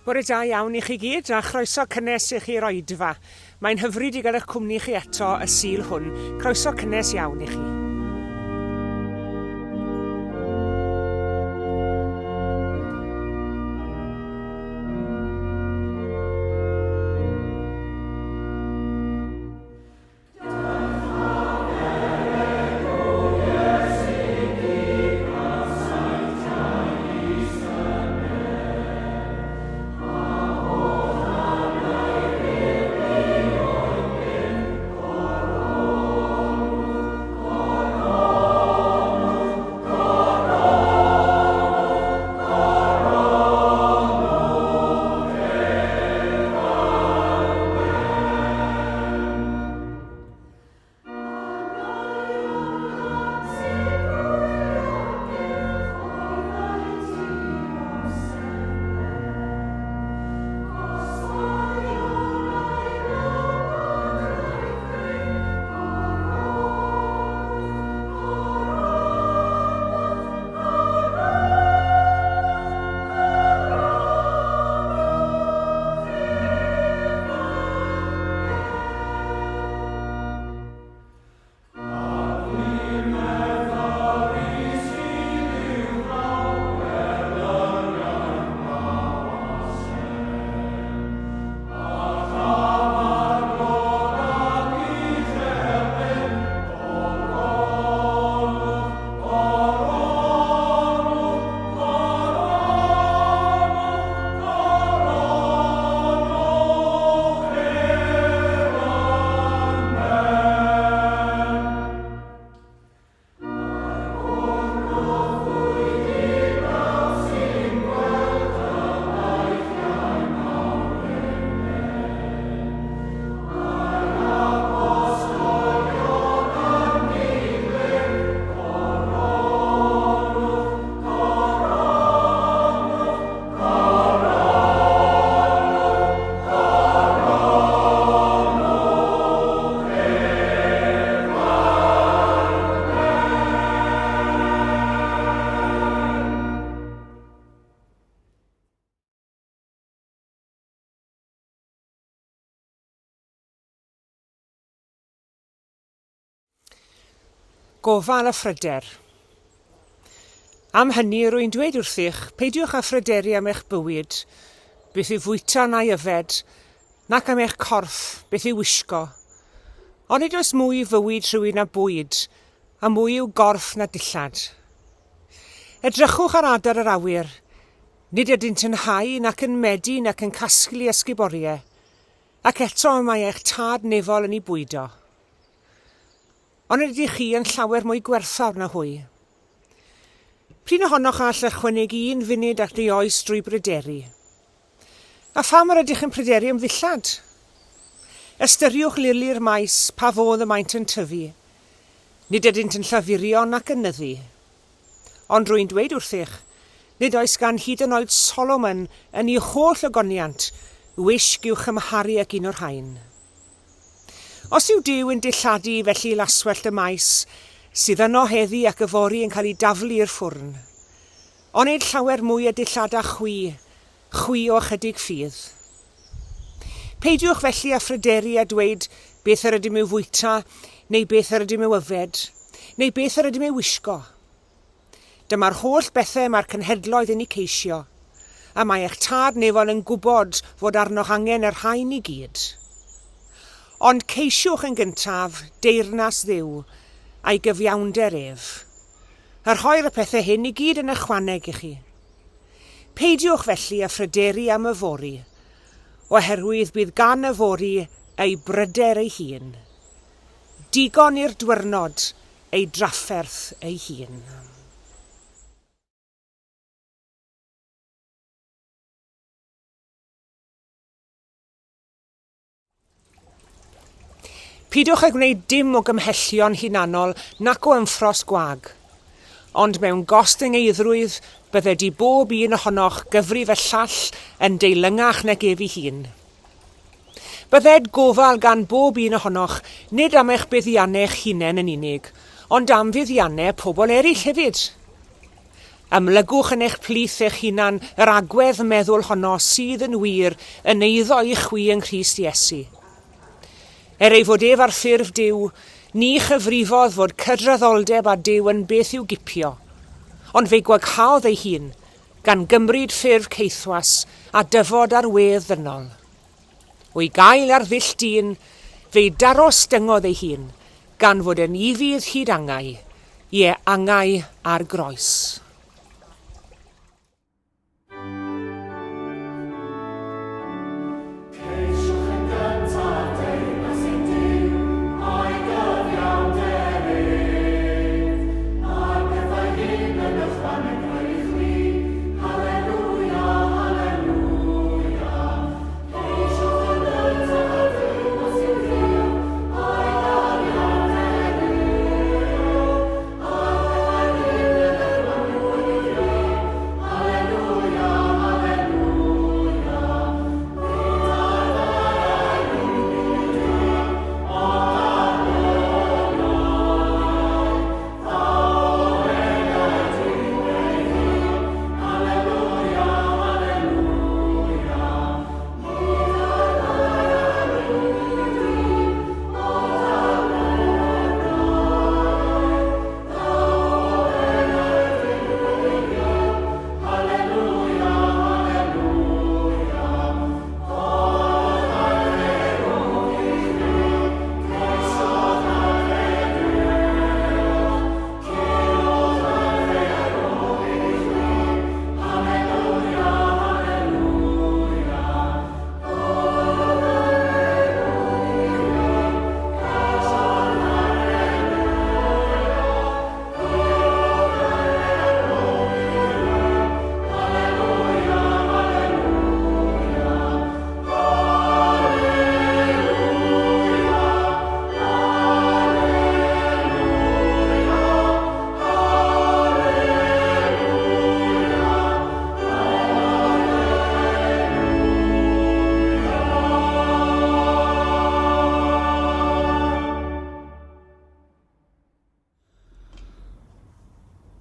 Bore da iawn i chi gyd a chroeso cynnes i chi'r oedfa. Mae'n hyfryd i gael eich cwmni chi eto y sul hwn. Croeso cynnes iawn i chi. Gofal a phryder. Am hynny rwy'n dweud wrthych, peidiwch â phryderu am eich bywyd, beth yw fwyta na yfed, nac am eich corff, beth yw wisgo. Ond nid oes mwy fywyd rhywun na bwyd, a mwy yw gorff na dillad. Edrychwch ar adar yr awyr, nid ydynt yn hau nac yn medi nac yn casglu ysguboriau, ac eto mae eich tad nefol yn ei bwydo. Ond ydych chi yn llawer mwy gwerthfawr na hwy. Pryn ohonoch all ychwanegu un funud at ei oes drwy bryderi? A pham yr ydych yn pryderi am ddillad? Ystyriwch lili'r maes pa fodd y maent yn tyfu. Nid ydynt yn llafurion ac yn nyddu. Ond rwy'n dweud wrthych, nid oes gan hyd yn oed Solomon yn ei holl ogoniant wisg i'w chymharu ag un o'r rhain. Os yw Duw yn dilladu felly laswellt y maes, sydd yno heddi ac yfori yn cael ei daflu i'r ffwrn, ond nid llawer mwy y dillada chwi o chydig ffydd. Peidiwch felly â phryderi a dweud beth yr ydym i'w fwyta, neu beth yr ydym i'w yfed, neu beth yr ydym i'w wisgo. Dyma'r holl bethau mae'r cenhedloedd yn ei ceisio, a mae eich tad nefol yn gwybod fod arnoch angen yr rhain i gyd. Ond ceisiwch yn gyntaf deyrnas Dduw a'i gyfiawnder ef. Rhoi'r y pethau hyn i gyd yn ychwaneg i chi. Peidiwch felly â phryderi am yfori, oherwydd bydd gan yfori ei bryder ei hun. Digon i'r diwrnod ei drafferth ei hun. Pidwch â gwneud dim o gymhellion hunanol nac o ymffros gwag, ond mewn gostyngeidhrwydd bydde di bob un ohonoch gyfri fe llall yn deilyngach nag ef ei hun. Bydded gofal gan bob un ohonoch nid am eich buddiannau eich hunain yn unig, ond am fuddiannau pobl eraill hefyd. Amlygwch yn eich plith eich hunan yr agwedd meddwl honno sydd yn wir yn eiddo i chwi yng Nghrist Iesu. Ei fod ef ar ffurf Dyw, ni chyfrifodd fod cydraddoldeb a Dyw yn beth i'w gipio, ond fe gwaghaodd ei hun gan gymryd ffurf ceithwas a dyfod ar wedd ddynol. O'i gael ar ddull dyn, fe daros dyngodd ei hun gan fod yn ifydd hyd angau, ie angau ar groes.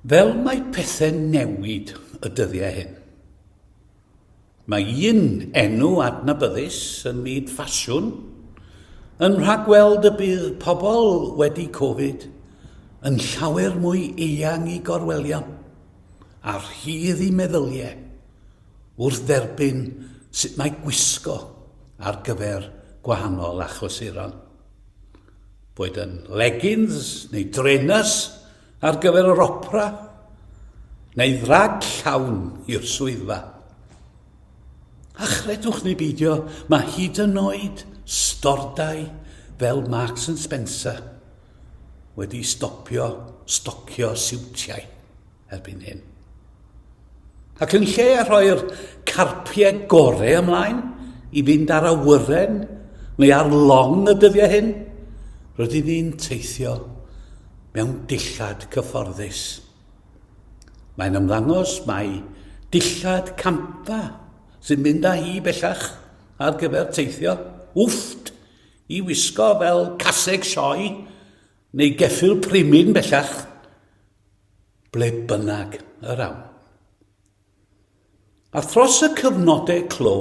Fel mae pethau newid y dyddiau hyn. Mae un enw adnabyddus yn myd ffasiwn yn rhagweld y bydd pobl wedi Covid yn llawer mwy eang i gorwelio a rhydd i meddyliau wrth dderbyn sut mae gwisgo ar gyfer gwahanol achlysuron. Boed yn leggings neu trainers ar gyfer yr opera, neu ddrag llawn i'r swyddfa. A chredwch neu beidio, mae hyd yn oed stordau fel Marks and Spencer wedi stocio siwtiau erbyn hyn. Ac yn lle a rhoi'r carpiau gorau ymlaen i fynd ar awyren neu ar long y dyddiau hyn, rydyn ni'n teithio mewn dillad cyfforddus. Mae'n ymddangos mai dillad campa sy'n mynd â hi bellach ar gyfer teithio, wfft i wisgo fel caseg sioe neu geffyl primin bellach, ble bynnag yr awn. A thros y cyfnodau clo,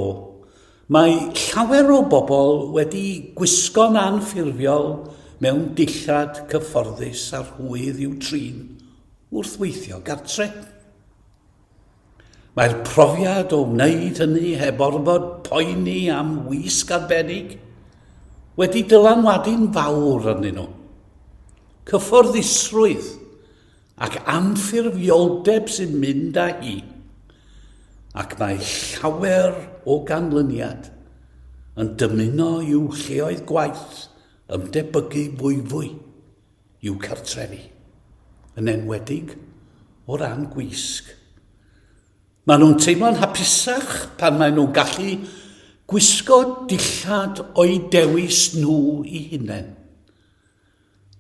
mae llawer o bobl wedi gwisgo'n anffurfiol mewn dillad cyfforddus ar hwydd i'w trin wrth weithio gartre. Mae'r profiad o wneud hynny heb orfod poeni am wisg arbennig wedi dylanwadu'n fawr arnyn nhw. Cyfforddusrwydd ac anffurfioldeb sy'n mynd â hi, ac mae llawer o ganlyniad yn dymuno i'w lleoedd gwaith ymdebygu fwy i'w cartrefi, yn enwedig o ran gwisg. Maen nhw'n teimlo'n hapusach pan maen nhw'n gallu gwisgo dillad o'i dewis nhw i hunain,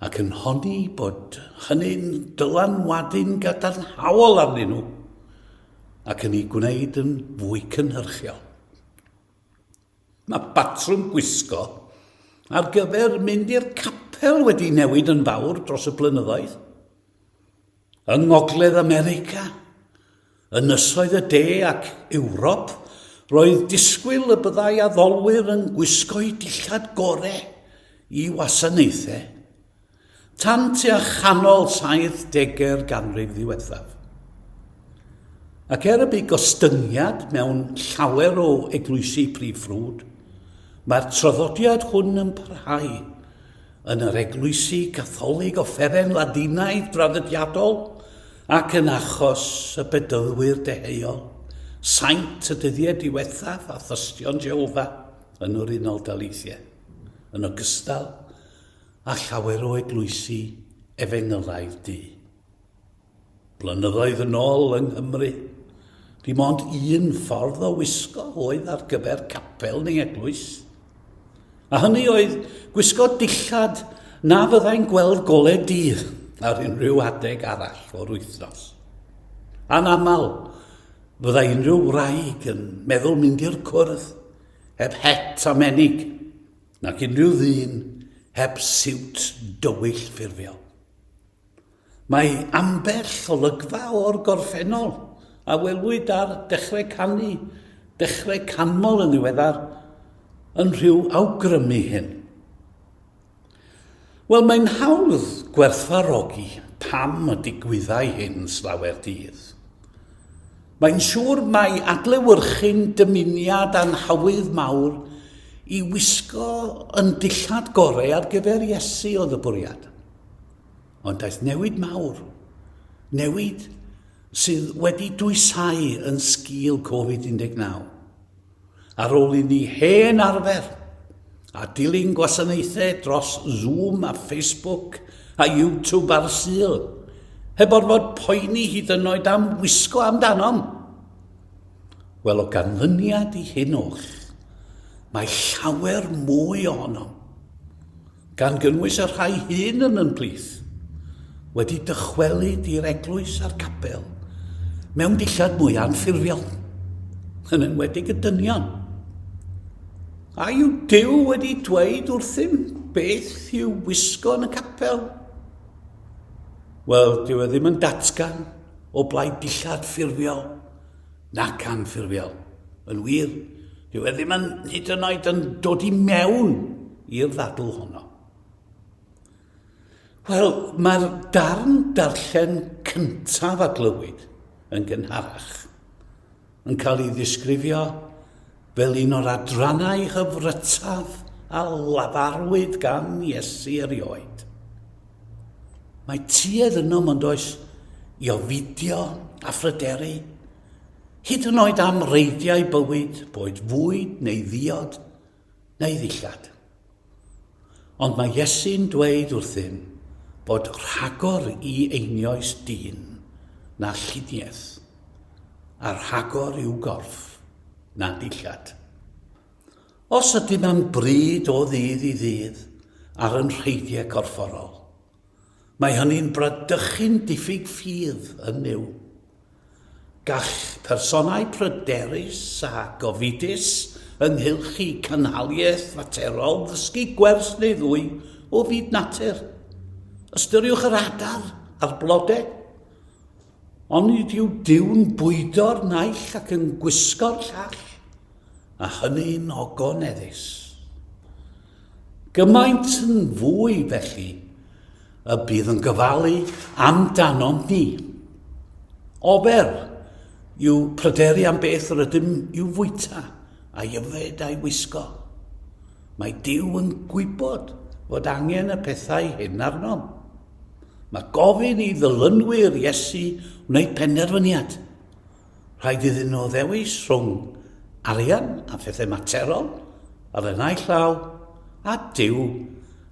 ac yn honni bod hynny'n dylanwadu'n gadarnhaol arnyn nhw, ac yn ei gwneud yn fwy cynhyrchiol. Mae batrwm gwisgo ar gyfer mynd i'r capel wedi newid yn fawr dros y blynyddoedd. Yng Ngogledd America Ynysoedd y de ac Ewrop, roedd disgwyl y byddai addolwyr yn gwisgo'u dillad gorau i wasanaethau, tan tua chanol 70 ganrif ddiwethaf. Ac bu gostyngiad mewn llawer o eglwysi prif ffrwd, mae'r traddodiad hwn yn parhau yn yr eglwysi Catholig offeren Ladinaidd draddodiadol ac yn achos y bedyddwyr deheuol, saint y dyddiau diwethaf a thystion Jehova yn yr Unol Daleithiau, yn ogystal a llawer o eglwysi efengylaidd du. Blynyddoedd yn ôl yng Nghymru, dim ond un ffordd o wisgo oedd ar gyfer capel neu eglwys. A hynny oedd gwisgo dillad na fyddai'n gweld golau dydd ar unrhyw adeg arall o'r wythnos. Anamal, fyddai unrhyw wraig yn meddwl mynd i'r cwrdd heb het a menig, nac unrhyw ddyn heb siwt dywyll ffurfiol. Mae ambell olygfa o'r gorffennol a welwyd ar dechrau canmol yn ddiweddar, yn rhyw awgrymu hyn. Wel, mae'n hawdd gwerthfarogi pam y digwyddau hyn slawer dydd. Mae'n siŵr mai adlewyrchu'n dymuniad anhawdd mawr i wisgo yn dillad gorau ar gyfer Iesu oedd y bwriad. Ond daeth newid mawr, newid sydd wedi dwysau yn sgil Covid-19. Ar ôl i ni hen arfer a dilyn gwasanaethau dros Zoom a Facebook a YouTube ar Sul, heb orfod poeni hyd yn oed am wisgo amdanom. Wel, o ganlyniad i hyn o'ch, mae llawer mwy ohonom, gan gynnwys y rhai hyn yn plith, wedi dychwelyd i'r eglwys a'r capel mewn dillad mwy anffurfiol, yn enwedig y dynion. A yw Duw wedi dweud wrthym beth yw wisgo yn y capel? Wel, dyw e ddim yn datgan o blaid dillad ffurfiol nac anffurfiol. Yn wir, dyw e ddim yn hyd yn oed yn dod i mewn i'r ddadl honno. Wel, mae'r darn darllen cyntaf a glywyd yn gynharach yn cael ei ddisgrifio fel un o'r adrannau hyfrytaf a lafarwyd gan Iesu erioed. Mae tuedd yno yn oes i ofidio a phryderu, hyd yn oed am reidiau bywyd, boed fwyd neu ddiod neu ddillad. Ond mae Iesu'n dweud wrthym bod rhagor i einioes dyn na lluniaeth, a rhagor i'w gorff na dillad. Os ydym am bryd o ddydd i ddydd ar yn rheidiau corfforol, mae hynny'n bradychu'n diffyg ffydd yn niw. Gall personau pryderus a gofidus ynghylch i cynhaliaeth faterol ddysgu gwers neu ddwy o fyd natur. Ystyriwch yr adar a'r blodau. Ond yw Duw'n bwydo'r naill ac yn gwisgo'r llall, a hynny'n ogoneddus. Gymaint yn fwy felly y bydd yn gyfalu amdanom ni. Ofer yw pryderu am beth rydym i'w fwyta a yfed a'i wisgo. Mae Duw yn gwybod fod angen y pethau hyn arnom. Mae gofyn i ddilynwyr Iesu wneud penderfyniad. Rhaid iddyn nhw ddewis rhwng arian a phethau materol ar y naill llaw a Duw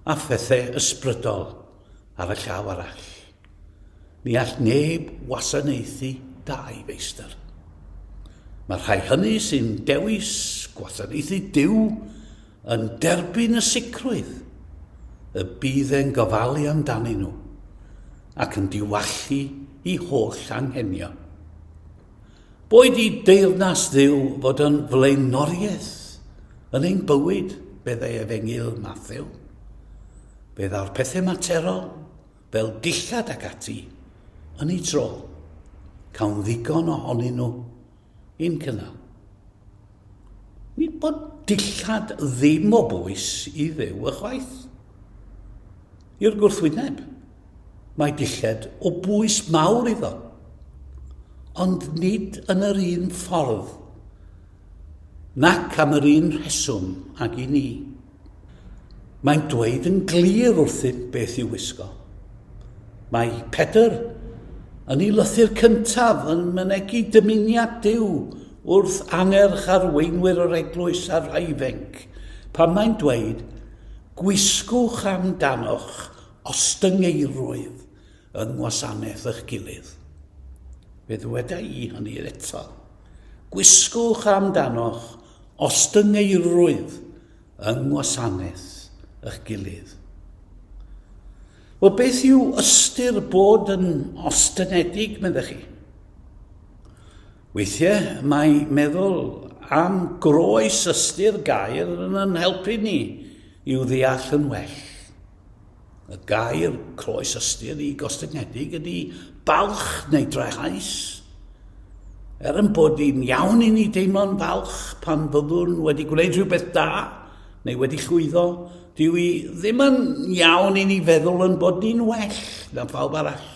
a phethau ysbrydol ar y llaw arall. Ni all neb wasanaethu dau feistr. Mae rhai hynny sy'n dewis gwasanaethu Duw yn derbyn y sicrwydd y bydd e'n gofalu amdanyn nhw ac yn diwallu i holl anghenion. Boed i deyrnas Dduw fod yn flaenoriaeth yn ein bywyd byddai efengyl Mathew. Bydd ar pethau materol fel dillad ac ati yn ei tro. cawn ddigon ohonyn nhw i'n cynnal. Nid bod dillad ddim o bwys i ddew y chwaith. I'r gwrthwyneb, mae dillad o bwys mawr iddo, ond nid yn yr un ffordd, nac am yr un rheswm ag i ni. Mae'n dweud yn glir wrthyn beth i'w wisgo. Mae Pedr yn ei lythyr cyntaf yn mynegu dymuniad Duw wrth angerch arweinwyr yr eglwys a'r rhai fenc, pan mae'n dweud, gwisgwch amdanoch ostyngeirwydd yng ngwasanaeth eich gilydd. Fe ddweda i hynny eto. Gwisgwch amdanoch ostyngeirwydd yng ngwasanaeth eich gilydd. Wel, beth yw ystyr bod yn ostyngedig, meddech chi? Weithiau mae meddwl am groes ystyr gair yn helpu ni i'w ddeall yn well. Y gair croes ystyr i gostyngedig ydy balch neu drehaus. Yn bod hi'n iawn i ni deimlo'n falch pan byddwn wedi gwneud rhywbeth da neu wedi llwyddo, dyw hi ddim yn iawn i ni feddwl yn bod ni'n well na phawb arall.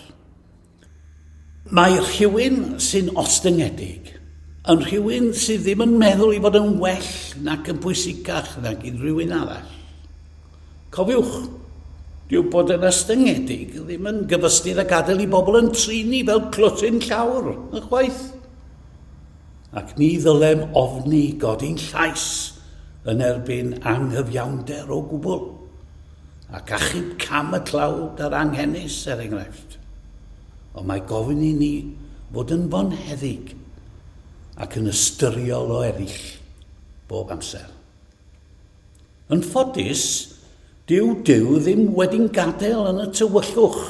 Mae rhywun sy'n ostyngedig yn rhywun sydd ddim yn meddwl i fod yn well nac yn bwysicach nac unrhyw un arall. Cofiwch, dyw bod yn ostyngedig ddim yn gyfystyr a gadael i bobl yn trini fel clwtyn llawr, y chwaith. Ac ni ddylem ofni godi'n llais yn erbyn anghyfiawnder o gwbl, ac achub cam y tlawd ar anghennus enghraifft. Ond mae gofyn i ni fod yn fonheddig ac yn ystyriol o eraill bob amser. Yn ffodus, dyw ddim wedi'n gadael yn y tywyllwch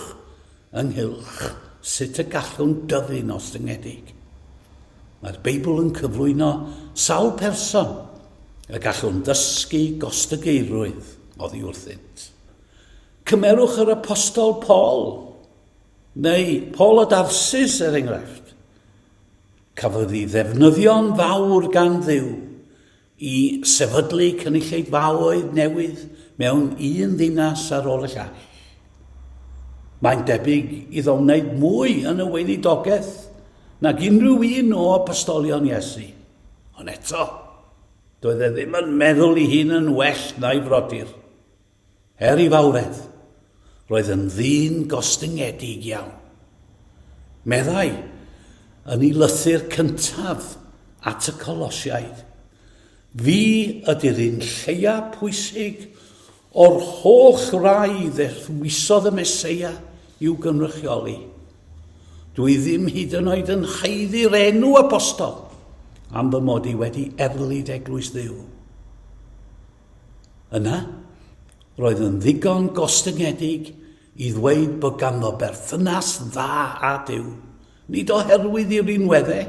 ynghylch sut y gallwn dyfu'n ostyngedig. Mae'r Beibl yn cyflwyno sawl person y gallwn ddysgu gostygeirwydd oddi wrthynt. Cymerwch yr apostol Paul, neu Paul o Darsus enghraifft. Cafodd ei ddefnyddio'n fawr gan Dduw i sefydlu cynulleidfaoedd newydd mewn un ddinas ar ôl y llall. Mae'n debyg iddo wneud mwy yn y weinidogaeth nag unrhyw un o apostolion Iesu. Ond eto, doedd e ddim yn meddwl i hun yn well na'i frodyr. I fawredd, roedd yn ddyn gostyngedig iawn. Meddai yn ei lythyr cyntaf at y Colosiaid, fi ydy'r un lleia pwysig o'r holl rai ddethwisodd y Meseia i'w gynrychioli. Dwi ddim hyd yn oed yn haeddu'r enw apostol am fy mod i wedi erlyd eglwys Dduw. Yna, roedd yn ddigon gostyngedig i ddweud bod ganddo berthynas dda a Duw, nid oherwydd i'r unweddau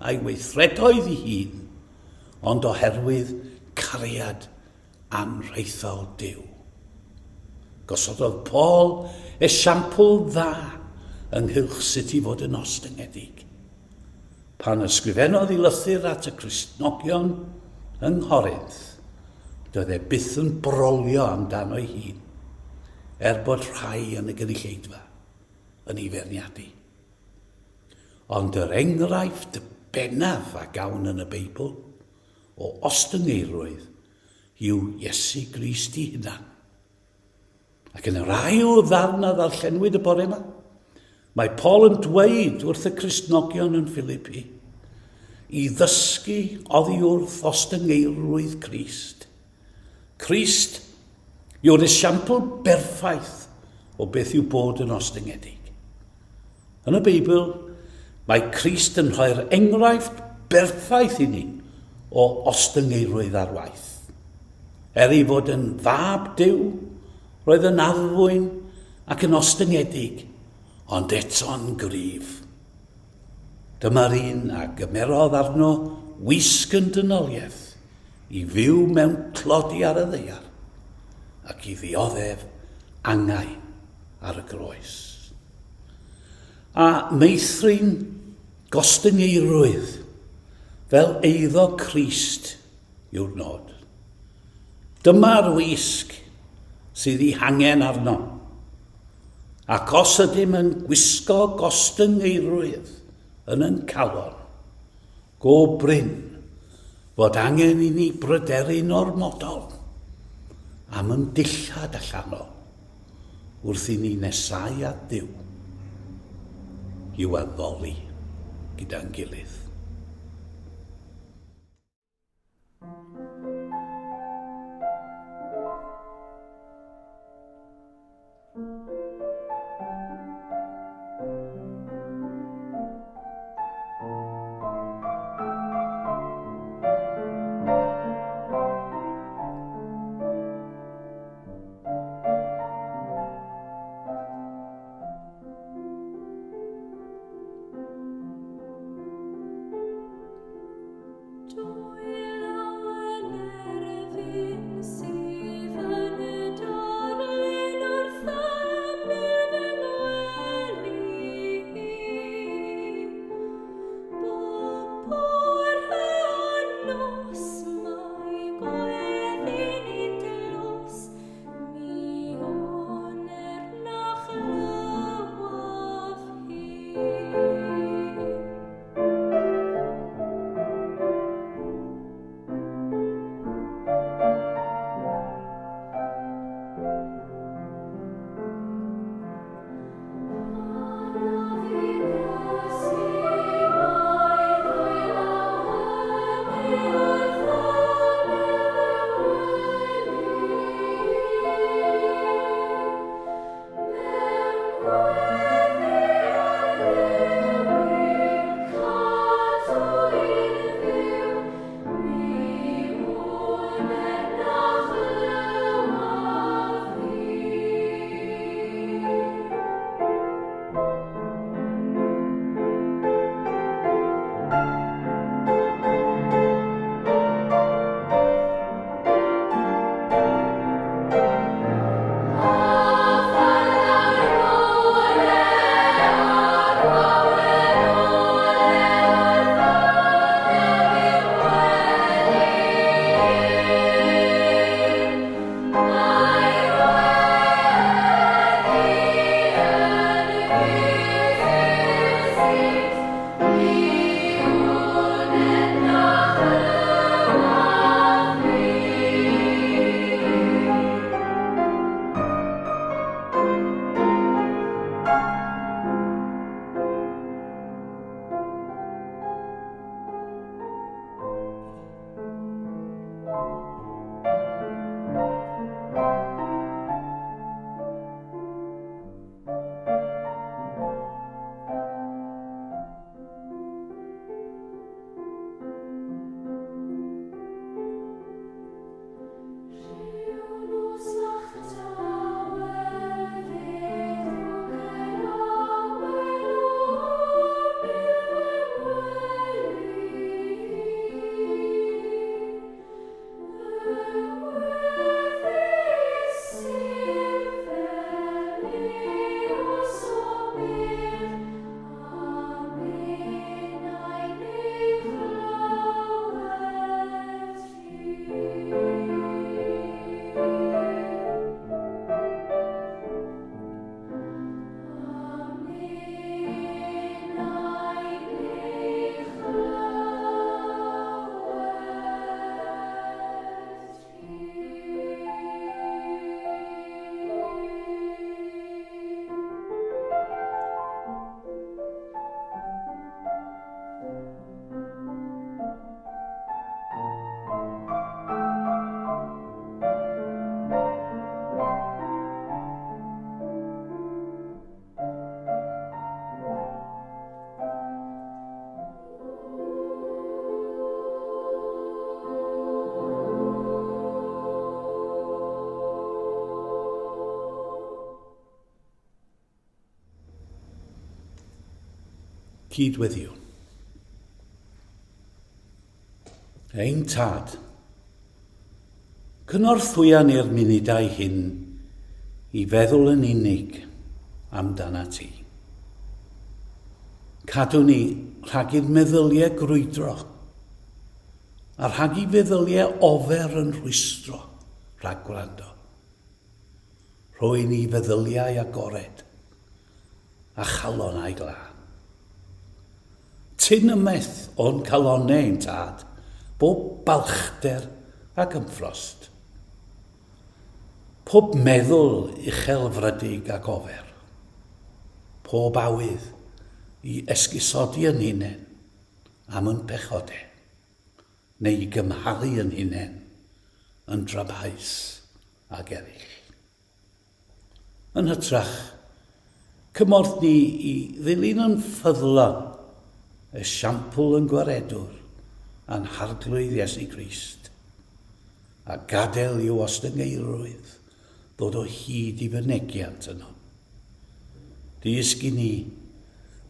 a'i weithredoedd ei hun, ond oherwydd cariad anreithol Duw. Gosododd Paul esiampl dda ynghylch sut i fod yn ostyngedig. Pan ysgrifennodd ei lythyr at y Cristnogion yng Nghorinth, doedd e byth yn brolio amdano ei hun, bod rhai yn y gynulleidfa yn ei ferniadu. Ond yr enghraifft bennaf a gawn yn y Beibl o ostyngeirwydd yw Iesu Grist ei hunan. Ac yn yr ail ddarn a ddarllenwyd y bore yma, mae Paul yn dweud wrth y Cristnogion yn Philippi i ddysgu oddi wrth ostyngeirwydd Crist. Crist yw'r esiampl berffaith o beth yw bod yn ostyngedig. Yn y Beibl, mae Crist yn rhoi'r enghraifft berffaith i ni o ostyngeirwydd ar waith. Ei fod yn fab Duw, roedd yn addfwyn ac yn ostyngedig, ond eto'n gryf. Dyma'r un a gymerodd arno wisg yn dynoliaeth i fyw mewn clodi ar y ddaear ac i ddioddef angain ar y groes. A meithrin Gostyngeirwydd, fel eiddo Crist yw'r nod. Dyma'r wisg sydd ei hangen arno. Ac os ydym yn gwisgo gostyngeirwydd yn yn calon, go bryn fod angen i ni bryderu'n ormodol am yn dillad allan o wrth i ni nesau at Dduw i'w addoli gyda'n gilydd. cydweddiwn. Ein tad, cynorthwyan i'r munudau hyn i feddwl yn unig amdana ti. Cadw ni rhag i'r meddyliau grwydro, a rhag i feddyliau ofer yn rhwystro rhag gwrando. Rwy'n ni feddyliau agored a chalon a'i glân. Tyn ymeth o'n calonau ein tad, bob balchder ac ymffrost. Pob meddwl uchelfrydig ac ofer. Pob awydd i esgusodi yn hunain am yn pechodau, neu i gymharu yn hunain yn drabaus ag eraill. Yn hytrach, cymorth ni i ddilyn yn ffyddlon esiampl yn gwaredwr a'n harglwydd Iesu Grist, a gadael i'w ostyngeirwydd ddod o hyd i fynegiant yno. Dysgu ni,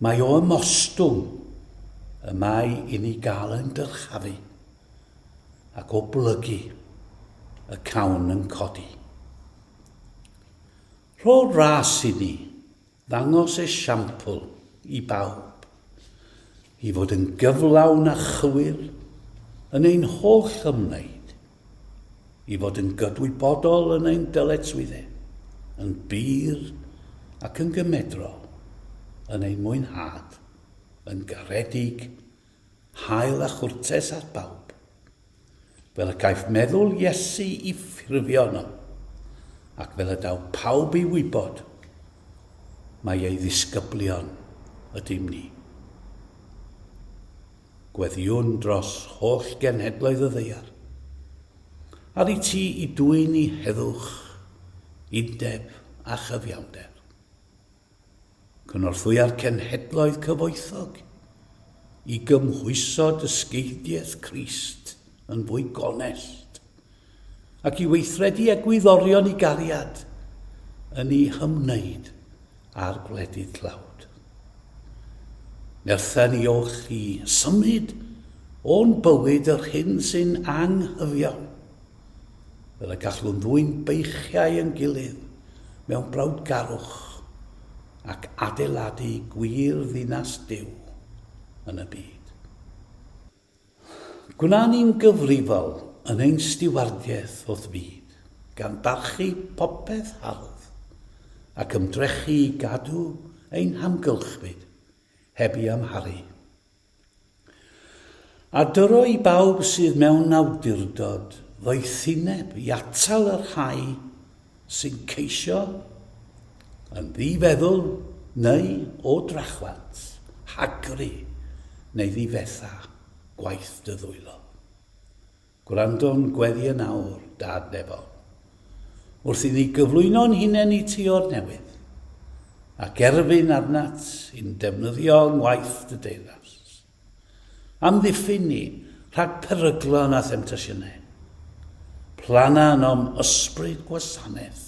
mae o ymostwng y mae i ni gael yn dyrchafu ac o blygu y cawn yn codi. Rho ras i ni ddangos esiampl i bawb, i fod yn gyflawn a chywir yn ein holl ymwneud, i fod yn gydwybodol yn ein dyletswyddau, yn bir ac yn gymedrol, yn ein mwynhad, yn garedig, hael a chwrtes at bawb, fel y caiff meddwl Iesu i ffurfio yno, ac fel y daw pawb i wybod, mae ei ddisgyblion ydym ni. Gweddiwn dros holl genhedloedd y ddeiar, ar i ti i dwyn i heddwch, undeb a chyfiawnder. Cynorthwy ar cenhedloedd cyfoethog, i gymhwyso dysgeidiaeth Crist yn fwy gonest, ac i weithredu egwyddorion i gariad yn ei hymwneud a'r gwledydd tlawd. Nerthan ni o'ch i symud o'n bywyd yr hyn sy'n anghyfiawn, fel y gallwn ddwy'n beichiau yn gilydd mewn brawdgarwch ac adeiladu gwir ddinas Duw yn y byd. Gwna ni'n gyfrifol yn ein stiwardiaeth wrth byd, gan barchu popeth hardd ac ymdrechu i gadw ein hamgylchfyd heb i amharu. A dyro i bawb sydd mewn awdurdod ddoethineb i atal yr rhai sy'n ceisio yn ddifeddwl neu o drachwant, hagru neu ddifetha gwaith dy ddwylo. Gwrando'n gweddi yn awr, dad nefol, wrth i ni gyflwyno'n hunain i ti o'r newydd, ac erbyn arnat i'n defnyddio ngwaith dy deyrnas. Amddiffyn ni rhag peryglon a themtasiynau, plana nom ysbryd gwasanaeth,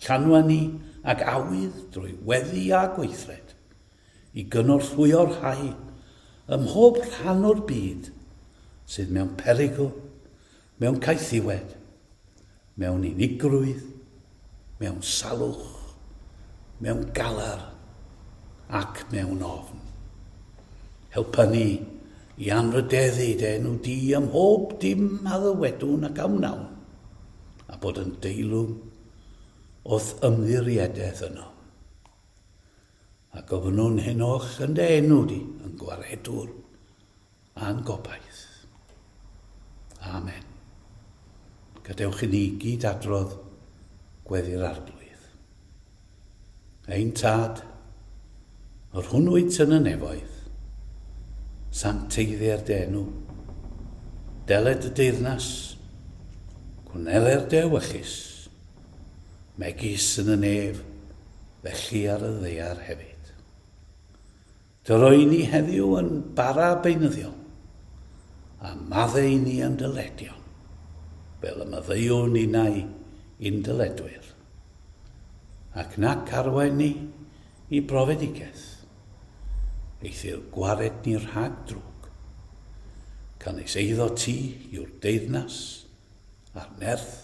llanwa ni ag awydd drwy weddi a gweithred, i gynorthwyo'r rhai ym mhob rhan o'r byd sydd mewn perygl, mewn caethiwed, mewn unigrwydd, mewn salwch, mewn galar ac mewn ofn. Helpa ni i anrydeddu dy enw di ym mhob dim a ddywedwn ac amnawn, a bod yn deilwng wrth ymddiriedeth yno. A gofynwn hyn o'ch yn dy enw di yn gwaredwr a'n gobaith. Amen. Gadewch i ni gyd adrodd gweddi'r arglwydd. Ein tad, o'r hwnnwyd yn y nefoedd, sancteiddiau'r denw, deled y deyrnas, gwneler dewychus, megis yn y nef, felly ar y ddeiar hefyd. Dyroi ni heddiw yn bara beunyddiol, a maddau ni yn dyledion, fel y maddeuwn unau i'n dyledwyr, ac nac arwain ni i brofedigaeth, eithyr gwared ni rhag drwg, can eis eiddo ti yw'r deyrnas, a'r nerth,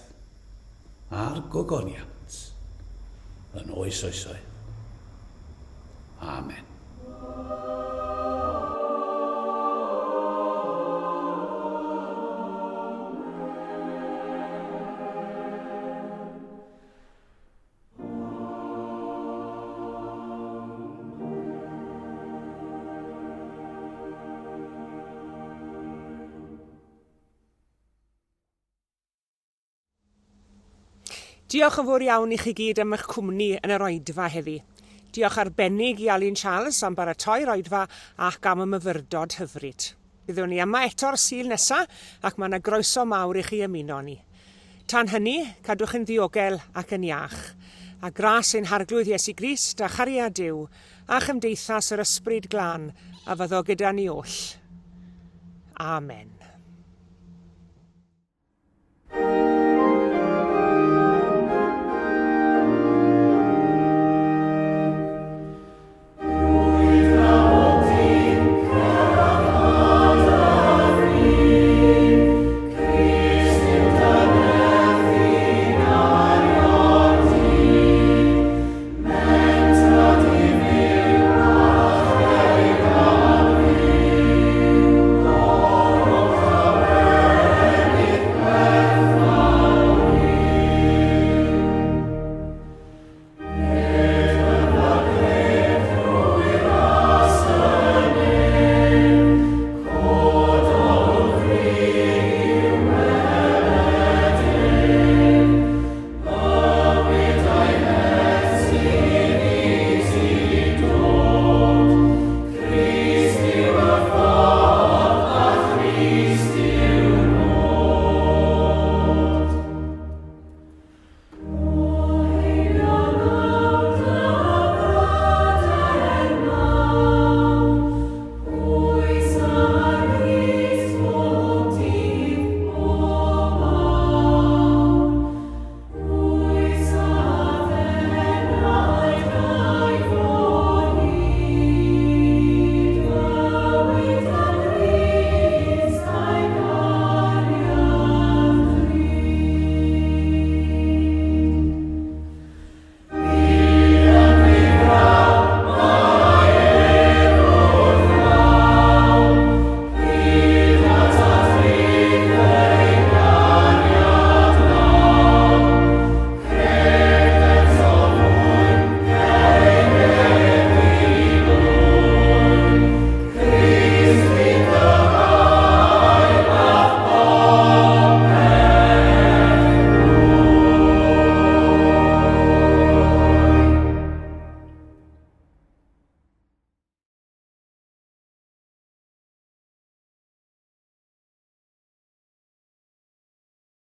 a'r gogoniant, yn oes oesoedd. Amen. Diolch yn fawr iawn i chi gyd am eich cwmni yn yr oedfa heddi. Diolch arbennig i Alun Charles am baratoi'r oedfa ac am y myfyrdod hyfryd. Byddwn ni yma eto'r Sul nesaf ac mae yna groeso mawr i chi ymuno ni. Tan hynny, cadwch yn ddiogel ac yn iach. A gras ein harglwydd Iesu Grist a chariad Duw a chymdeithas yr ysbryd glân a fyddo gyda ni oll. Amen.